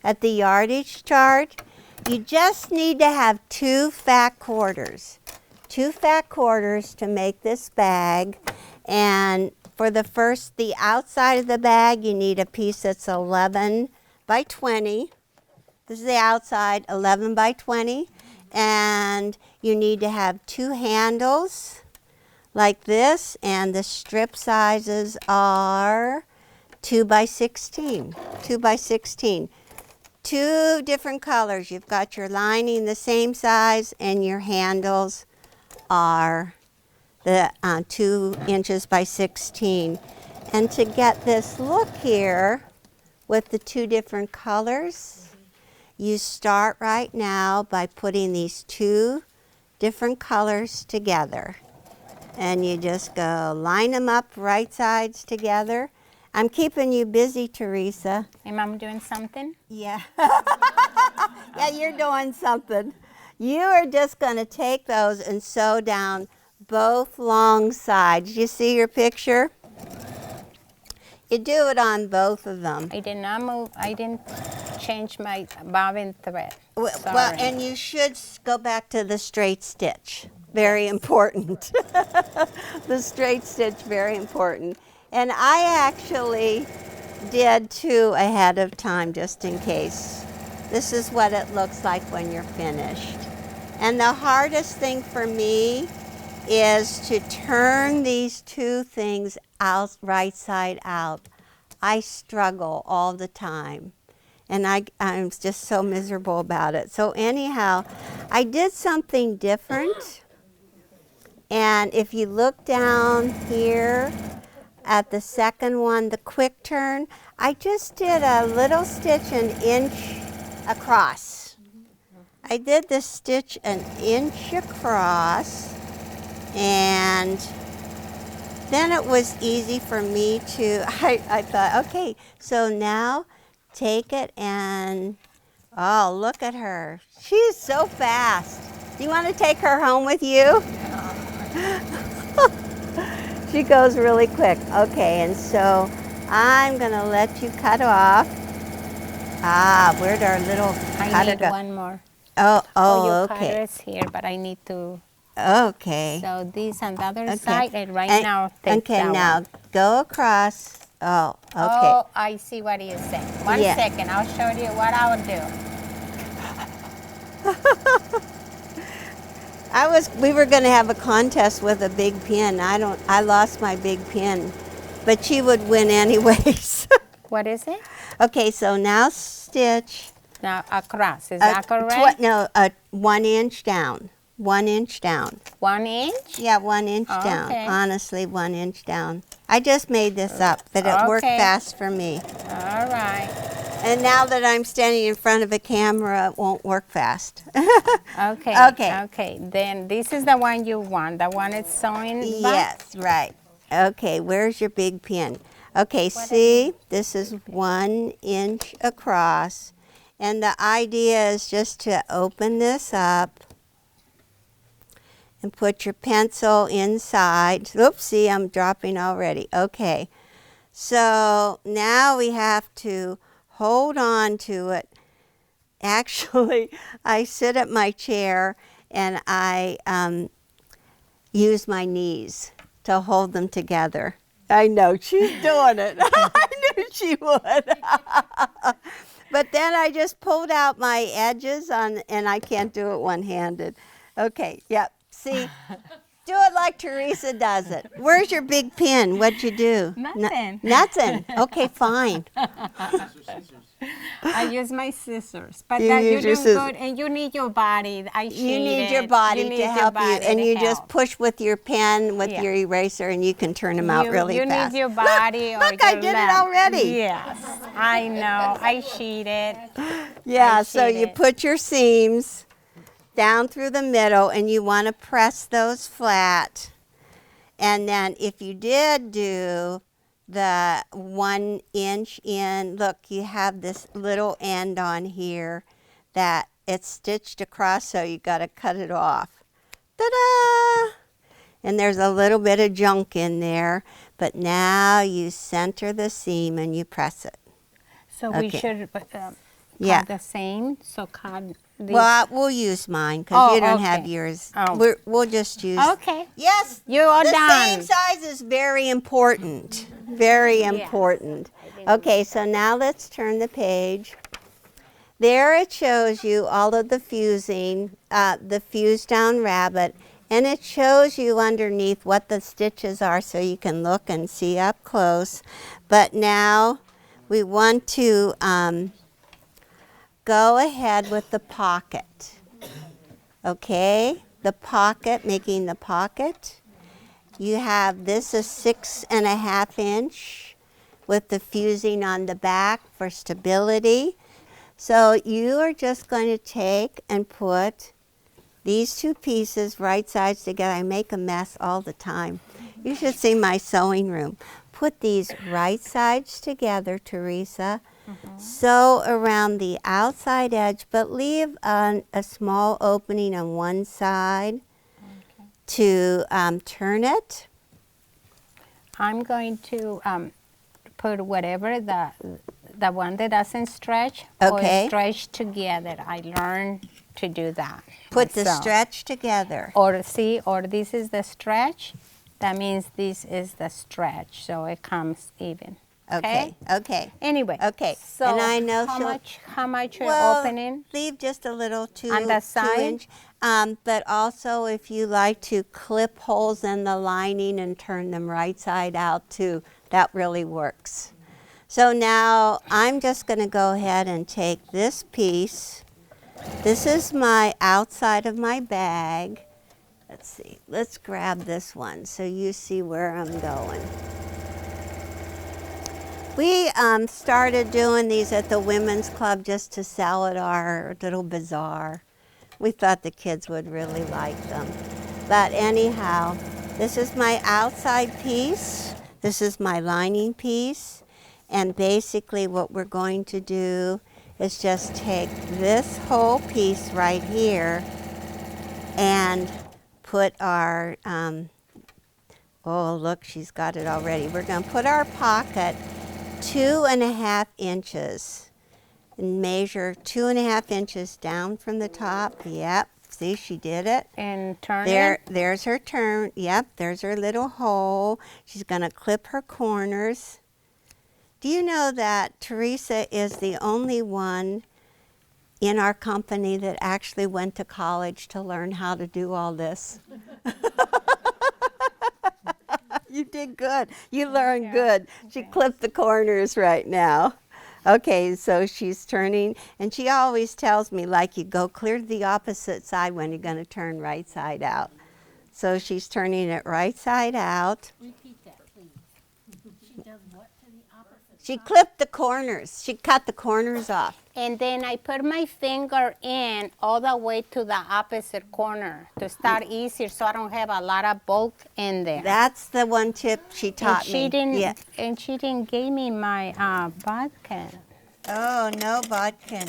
at the yardage chart. You just need to have 2 fat quarters. 2 fat quarters to make this bag. And for the outside of the bag, you need a piece that's 11 by 20. This is the outside, 11 by 20. And you need to have 2 handles like this, and the strip sizes are 2 by 16. 2 by 16. 2 different colors. You've got your lining the same size, and your handles are the 2 inches by 16. And to get this look here with the 2 different colors, you start right now by putting these 2 different colors together. And you just go line them up right sides together. I'm keeping you busy, Teresa. Am I doing something? Yeah. Yeah, you're doing something. You are just going to take those and sew down both long sides. You see your picture? You do it on both of them. I did not move. I didn't change my bobbin thread. Well, Sorry. and you should go back to the straight stitch. Very important. The straight stitch, very important. And I actually did 2 ahead of time just in case. This is what it looks like when you're finished. And the hardest thing for me is to turn these 2 things out right side out. I struggle all the time. And I'm just so miserable about it. So anyhow, I did something different. And if you look down here at the second one, the quick turn, I just did a little stitch 1 inch across. I did this stitch 1 inch across, And then it was easy for me to, I thought, okay, so now take it and, oh, look at her. She's so fast. You want to take her home with you? She goes really quick. Okay, and so I'm going to let you cut off. Ah, where'd our little I cutter need go? one more. Oh, Your cutter okay. is here, but I need to. Okay. So this on the other Okay. side, and right And- now take okay, that now one. go across. Oh, okay. Oh, I see what you're saying. One Yeah. second, I'll show you what I would do. We were going to have a contest with a big pin. I lost my big pin, but she would win anyways. What is it? Okay, so now stitch. Now across, is that correct? 1 inch down. 1 inch down. 1 inch? Yeah, 1 inch down. Okay. Honestly, 1 inch down. I just made this up, but it worked Okay. fast for me. All right. And now that I'm standing in front of a camera, it won't work fast. Okay. Okay. Okay. Then this is the one you want. The one it's sewing back? Yes, right. Okay, where's your big pin? Okay, see, this is 1 inch across. And the idea is just to open this up and put your pencil inside. Oops, see, I'm dropping already. Okay, so now we have to hold on to it. Actually, I sit at my chair and I use my knees to hold them together. I know, she's doing it. I knew she would. But then I just pulled out my edges and I can't do it one-handed. Okay, yep, see? Do it like Teresa does it. Where's your big pin? What'd you do? Nothing. Nothing. Okay, fine. I use my scissors, but You that you use your do scissors. good, and you need your body. I You need cheated. your body You need to your help you, body and to you just help. push with your pen, with Yeah. your eraser, and you can turn them out really you fast. need your body or Look, I your did it leg. already. Yes, I know. I cheated. Yeah, I so you cheated. put your seams down through the middle, and you want to press those flat. And then if you did do the 1 inch in, look, you have this little end on here that it's stitched across, so you got to cut it off. Ta-da! And there's a little bit of junk in there, but now you center the seam and you press it. So we Okay. should Yeah. cut the same. So cut this. Well, we'll use mine because Oh, you don't have okay. yours. Oh. We'll just use. Okay. Yes. You are the done. same size is very important. Very important. Okay, so now let's turn the page. There it shows you all of the fusing, the fused down rabbit, and it shows you underneath what the stitches are so you can look and see up close. But now we want to go ahead with the pocket. Okay, the pocket, making the pocket. You have this is 6.5 inch with the fusing on the back for stability. So you are just going to take and put these two pieces right sides together. I make a mess all the time. You should see my sewing room. Put these right sides together, Teresa. Sew around the outside edge, but leave a small opening on one side to turn it. I'm going to put whatever the one that doesn't stretch Okay. or stretch together. I learned to do that. Put the myself. stretch together. Or see, or this is the stretch. That means this is the stretch, so it comes even. Okay. Okay. Anyway. Okay. So And I know how much you're well, opening? leave just a little On the side? 2 inch. But also if you like to clip holes in the lining and turn them right side out too, that really works. So now I'm just going to go ahead and take this piece. This is my outside of my bag. Let's see. Let's grab this one so you see where I'm going. We started doing these at the Women's Club just to sell at our little bazaar. We thought the kids would really like them. But anyhow, this is my outside piece. This is my lining piece. And basically what we're going to do is just take this whole piece right here and put our, oh look, she's got it already. We're going to put our pocket 2.5 inches and measure 2.5 inches down from the top. Yep, see, she did it. And turn There, it. there's her turn. Yep, there's her little hole. She's going to clip her corners. Do you know that Teresa is the only one in our company that actually went to college to learn how to do all this? You did good. You learned good. She clipped the corners right now. Okay, so she's turning, and she always tells me, like, you go clear to the opposite side when you're going to turn right side out. So she's turning it right side out. Repeat that, please. She does what to the opposite? She clipped the corners. She cut the corners off. And then I put my finger in all the way to the opposite corner to start easier so I don't have a lot of bulk in there. That's the one tip she taught and me. she didn't, Yeah. And she didn't give me my bodkin. Oh, no bodkin.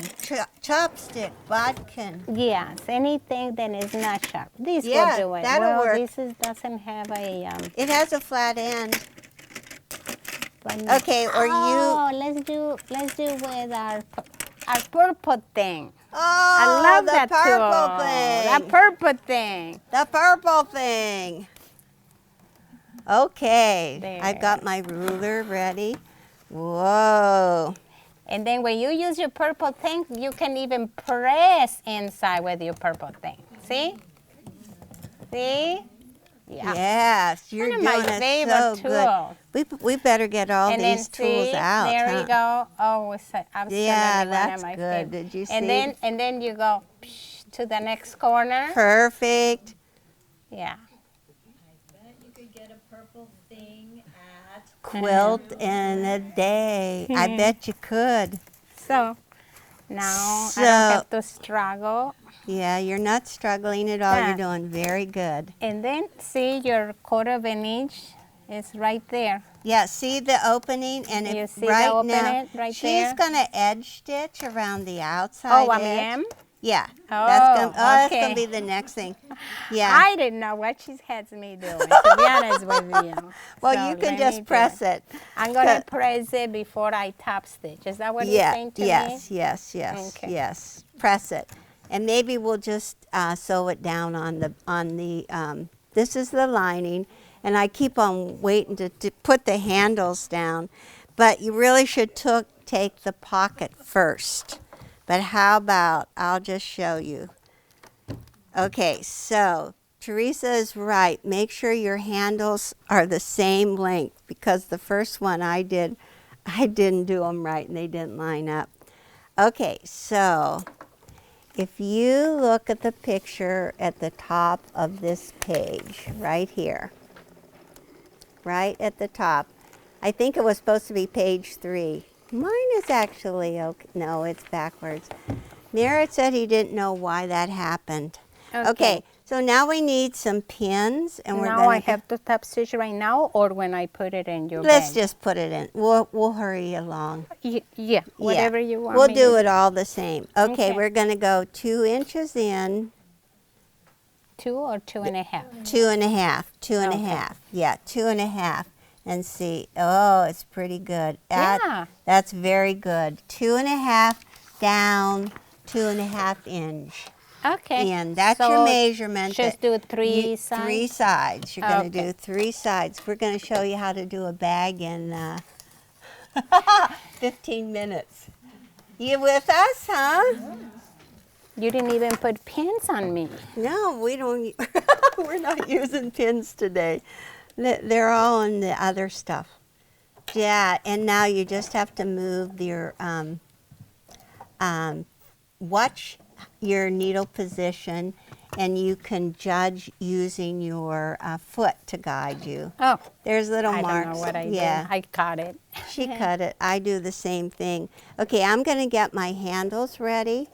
Chopstick, bodkin. Yes, anything that is not sharp. This Yeah, will do it. that'll well, work. This doesn't have a. It has a flat end. But Okay, or oh, let's do with our purple thing. Oh, I love the that purple tool. thing. That purple thing. The purple thing. Okay, There. I've got my ruler ready. Whoa. And then when you use your purple thing, you can even press inside with your purple thing. See? See? Yeah. Yes, you're One of doing my it favorite so good. We better get all And these then tools see, out. there huh? you go. Oh, it's absolutely Yeah, one of that's my good. favorite. Did you see? And then you go to the next corner. Perfect. Yeah. I bet you could get a purple thing at Quilt in a day. I bet you could. So now So- I don't have to struggle. Yeah, you're not struggling at all. Yeah. You're doing very good. And then see your 1/4 inch is right there. Yeah, see the opening, and You it's see the right open now. it right she's there? gonna edge stitch around the outside. Oh, I edge. am? Yeah, Oh, that's okay. gonna be the next thing. Yeah. I didn't know what she has me doing, to be honest with you. Well, So you can let just me do press it. I'm going to press it before I top stitch. Is that what you're Yeah. saying to me? Yes. Okay. Yes. Press it, and maybe we'll just sew it down on the. This is the lining, and I keep on waiting to put the handles down, but you really should take the pocket first. But how about I'll just show you. Okay, so Teresa is right. Make sure your handles are the same length, because the first one I didn't do them right and they didn't line up. Okay, so if you look at the picture at the top of this page, right here, right at the top, I think it was supposed to be page 3. Mine is actually okay. No, it's backwards. Merritt said he didn't know why that happened. Okay, so now we need some pins, and we're Now gonna I have to top stitch right now, or when I put it in your let's bag? just put it in. We'll hurry along. Yeah, whatever you want We'll me do to it all the same. Okay, Okay. we're gonna go 2 inches in. 2 or 2.5? 2.5. 2.5. Okay. Yeah, 2.5. And see, oh, it's pretty good. Yeah. That's very good. 2.5 down, 2.5 inch. Okay. And that's So your measurement. Just do 3 sides? 3 sides. You're going to Okay. do 3 sides. We're going to show you how to do a bag in 15 minutes. You with us, huh? You didn't even put pins on me. No, we don't. We're not using pins today. They're all in the other stuff. Yeah, and now you just have to move your, watch your needle position, and you can judge using your foot to guide you. Oh, There's little I marks. don't know what I yeah. did. I caught it. She cut it. I do the same thing. Okay, I'm going to get my handles ready.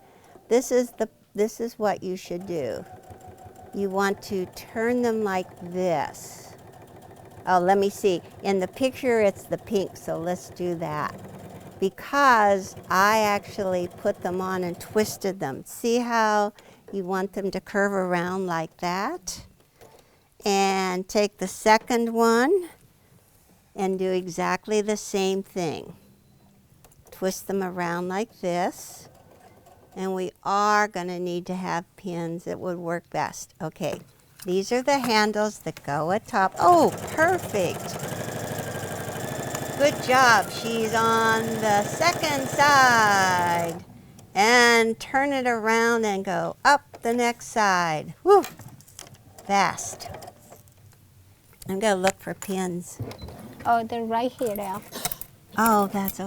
This is what you should do. you want to turn them like this. Oh, let me see. In the picture, it's the pink, so let's do that. Because I actually put them on and twisted them. See how you want them to curve around like that? And take the second one and do exactly the same thing. Twist them around like this. And we are going to need to have pins. It would work best. Okay, these are the handles that go at top. Oh, perfect. Good job. She's on the second side. And turn it around and go up the next side. Woo, fast. I'm going to look for pins. Oh, they're right here now. Oh, that's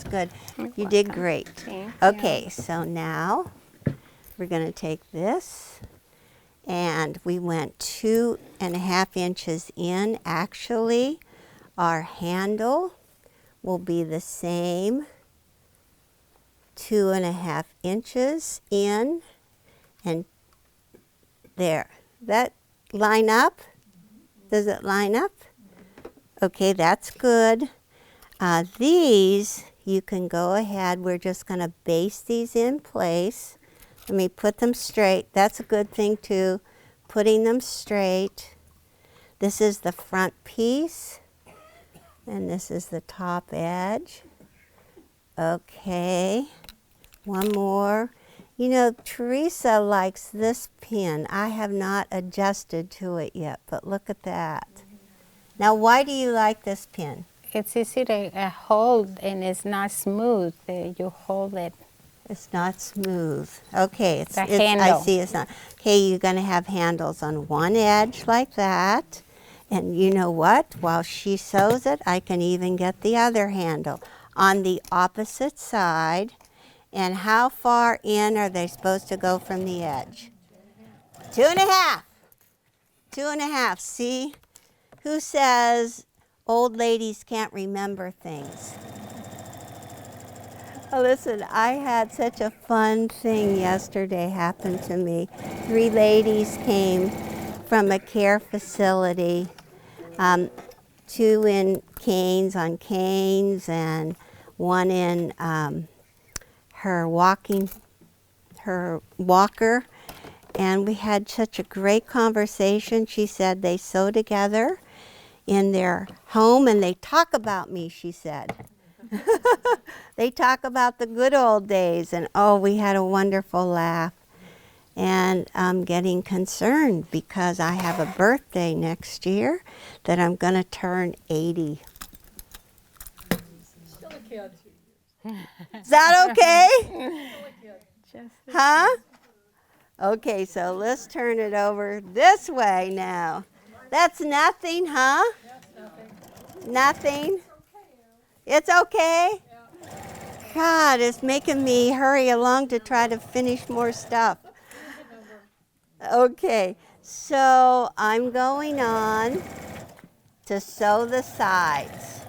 good. You did great. Thank you. Okay, so now we're going to take this, and we went 2.5 inches in. Actually, our handle will be the same, 2.5 inches in, and there. That line up? Does it line up? Okay, that's good. These, you can go ahead. We're just going to base these in place. Let me put them straight. That's a good thing too, putting them straight. This is the front piece, and this is the top edge. Okay, one more. You know, Teresa likes this pin. I have not adjusted to it yet, but look at that. Now, why do you like this pin? It's easy to hold, and it's not smooth. You hold it. It's not smooth. Okay, The I handle. see it's not. Okay, you're going to have handles on one edge like that. And you know what? While she sews it, I can even get the other handle on the opposite side. And how far in are they supposed to go from the edge? 2.5. 2.5. See? Who says old ladies can't remember things? Oh, listen, I had such a fun thing yesterday happen to me. 3 ladies came from a care facility, 2 in canes, on canes, and 1 in her walker. And we had such a great conversation. She said they sew together in their home and they talk about me, she said. They talk about the good old days, and oh, we had a wonderful laugh. And I'm getting concerned because I have a birthday next year that I'm going to turn 80. Still a kid. Is that okay? Still a kid. Huh? Okay, so let's turn it over this way now. That's nothing, huh? That's nothing. Nothing? It's okay? God, it's making me hurry along to try to finish more stuff. Okay, so I'm going on to sew the sides.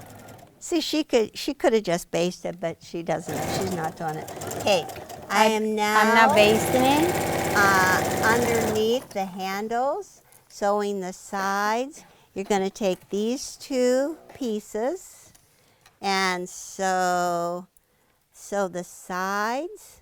See, she could have just basted, but she doesn't. She's not doing it. Okay, I am now I'm not basting it. underneath the handles, sewing the sides. You're going to take these 2 pieces and sew the sides,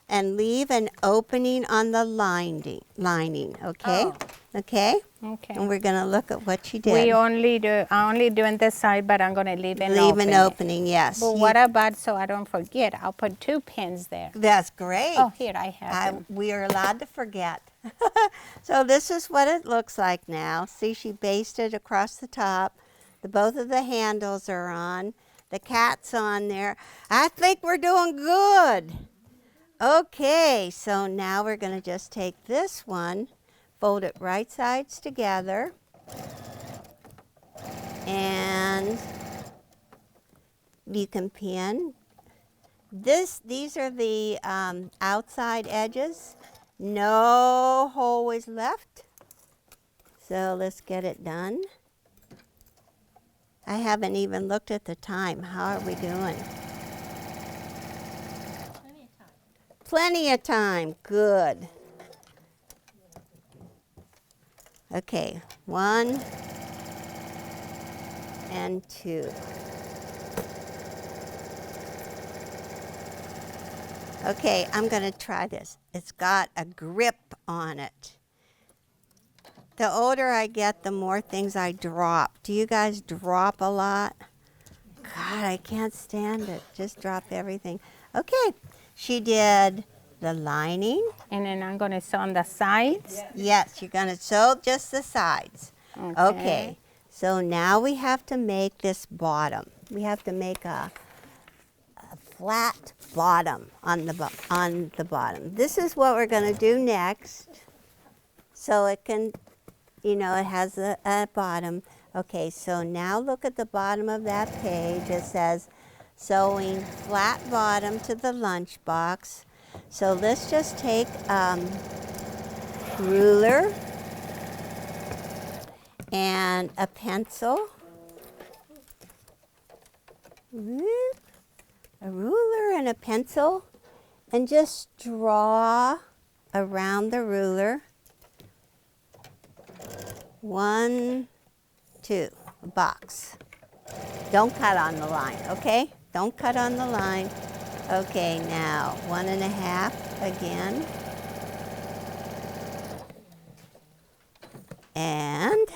and leave an opening on the lining, okay? Oh. Okay? Okay. And we're going to look at what you did. I only doing this side, but I'm gonna leave an Leave opening. an opening, yes. But what about, so I don't forget, I'll put 2 pins there. That's great. Oh, here I have them. We are allowed to forget. So this is what it looks like now. See, she basted across the top. Both of the handles are on. The cat's on there. I think we're doing good. Okay, so now we're going to just take this one, fold it right sides together, and you can pin. These are the outside edges. No hole is left. So let's get it done. I haven't even looked at the time. How are we doing? Plenty of time. Plenty of time. Good. Okay, 1 and 2. Okay, I'm going to try this. It's got a grip on it. The older I get, the more things I drop. Do you guys drop a lot? God, I can't stand it. Just drop everything. Okay, she did the lining. And then I'm gonna sew on the sides. Yes, you're going to sew just the sides. Okay, so now we have to make this bottom. We have to make a flat bottom on the bottom. This is what we're going to do next. So it can, you know, it has a bottom. Okay, so now look at the bottom of that page. It says sewing flat bottom to the lunchbox. So let's just take ruler and a pencil. A ruler and a pencil, and just draw around the ruler. 1, 2, a box. Don't cut on the line, okay? Don't cut on the line. Okay, now 1.5 again. And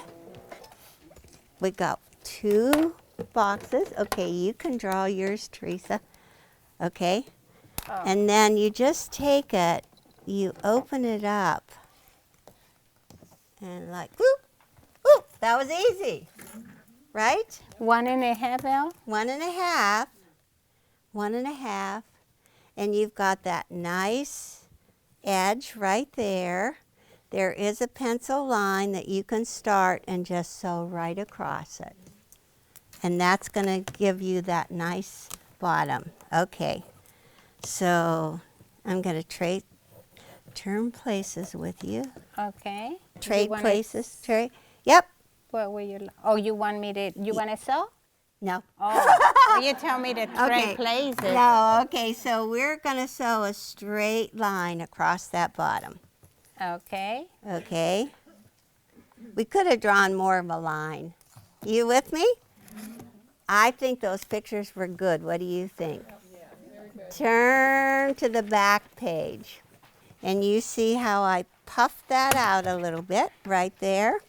we got 2 boxes. Okay, you can draw yours, Teresa. Okay? Oh. And then you just take it, you open it up, and like, whoop, whoop, that was easy, right? 1.5 L. 1.5, 1.5, and you've got that nice edge right there. There is a pencil line that you can start and just sew right across it. And that's going to give you that nice bottom. Okay, so I'm going to turn places with you. Okay. Trade places. Trade. Yep. What will you? Oh, you want me to? You want to sew? No. Oh, well, you tell me to trade places. No. Okay, so we're going to sew a straight line across that bottom. Okay. Okay. We could have drawn more of a line. You with me? I think those pictures were good. What do you think? Turn to the back page. And you see how I puffed that out a little bit right there.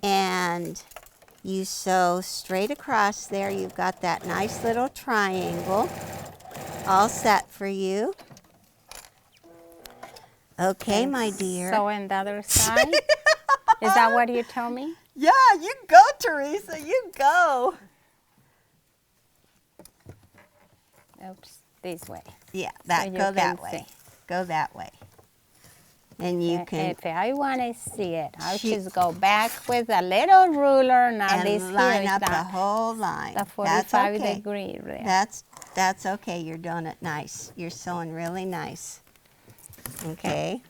And you sew straight across there. You've got that nice little triangle all set for you. Okay, my dear. Sew on the other side. Is that what you told me? Yeah, you go, Teresa. You go. Oops, this way. Yeah, you go that can way. see. Go that way. And you can If I want to see it, I'll just go back with a little ruler. Now this and line here up is the whole line. the That's 45 okay. degree there. That's okay. You're doing it nice. You're sewing really nice. Okay.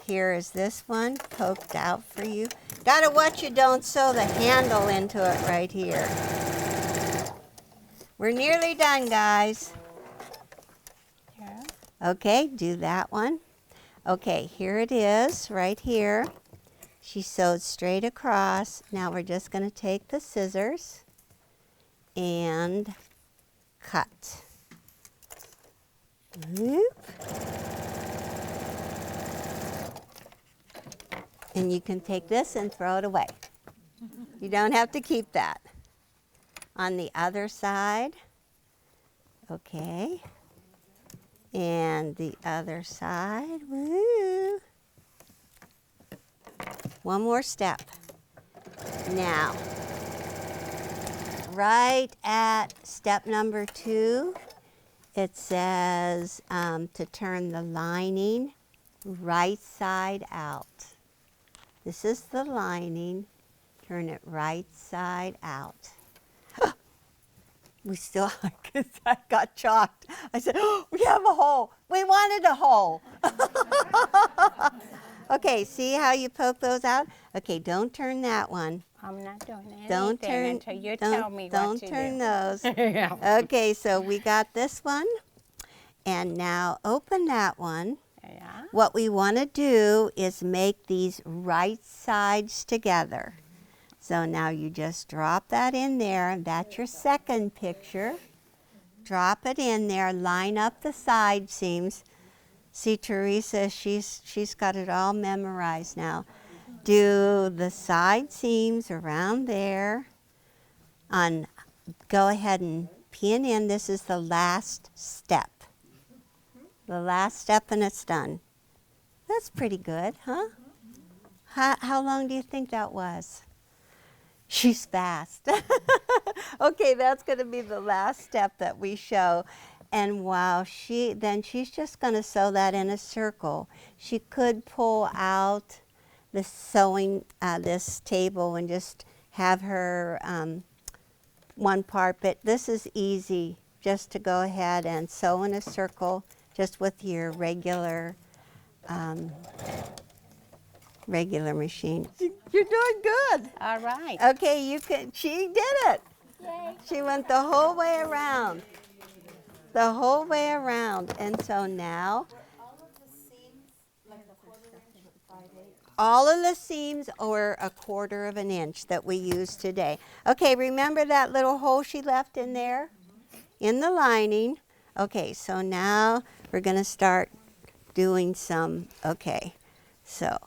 Here is this one poked out for you. Gotta watch you don't sew the handle into it right here. We're nearly done, guys. Yeah. Okay, do that one. Okay, here it is, right here. She sewed straight across. Now we're just going to take the scissors and cut. Whoop. And you can take this and throw it away. You don't have to keep that. On the other side, okay. And the other side, woo. One more step. Now, right at step number 2, it says to turn the lining right side out. This is the lining. Turn it right side out. We still, I got shocked. I said, oh, we have a hole. We wanted a hole. Okay, see how you poke those out? Okay, don't turn that one. I'm not doing anything Don't turn, until you tell me what don't to turn do. those. Yeah. Okay, so we got this one. And now open that one. Yeah. what we want to do is make these right sides together. So now you just drop that in there. That's your second picture. Drop it in there. Line up the side seams. See, Teresa, she's got it all memorized now. Do the side seams around there. Go ahead and pin in. This is the last step. The last step and it's done. That's pretty good, huh? How long do you think that was? She's fast. Okay, that's going to be the last step that we show. And while she's just going to sew that in a circle. She could pull out the sewing, this table and just have her one part, but this is easy just to go ahead and sew in a circle just with your regular machine. You're doing good. All right. Okay, she did it. Yay. She went the whole way around. The whole way around. And so now, all of the seams are 1/4 of an inch that we use today. Okay, remember that little hole she left in there? In the lining. Okay, so now we're going to start doing some, okay, so.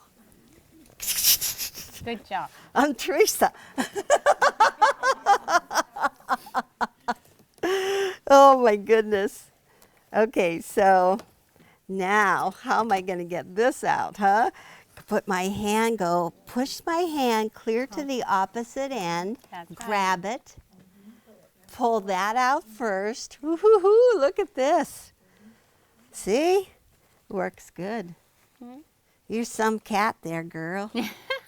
Good job. I'm Teresa. Oh my goodness. Okay, so now how am I going to get this out, huh? Push my hand clear to the opposite end, That's right. grab it, pull that out first. Woo-hoo-hoo, look at this. See? Works good. You're some cat there, girl.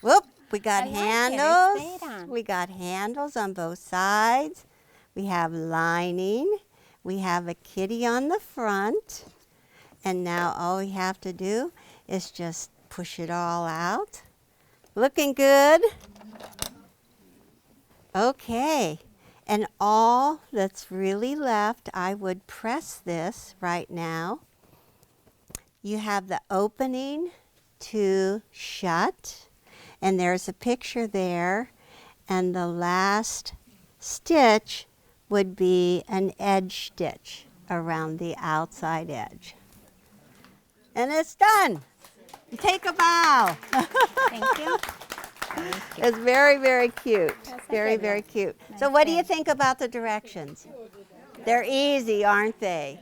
Whoop, we got I like it. It's handles. made on. We got handles on both sides. We have lining. We have a kitty on the front. And now all we have to do is just push it all out. Looking good. Okay. And all that's really left, I would press this right now. You have the opening to shut, and there's a picture there, and the last stitch would be an edge stitch around the outside edge. And it's done. Take a bow. Thank you. It's very, very cute. That's Very, okay, very nice. cute. Nice So what do you thing. think about the directions? They're easy, aren't they?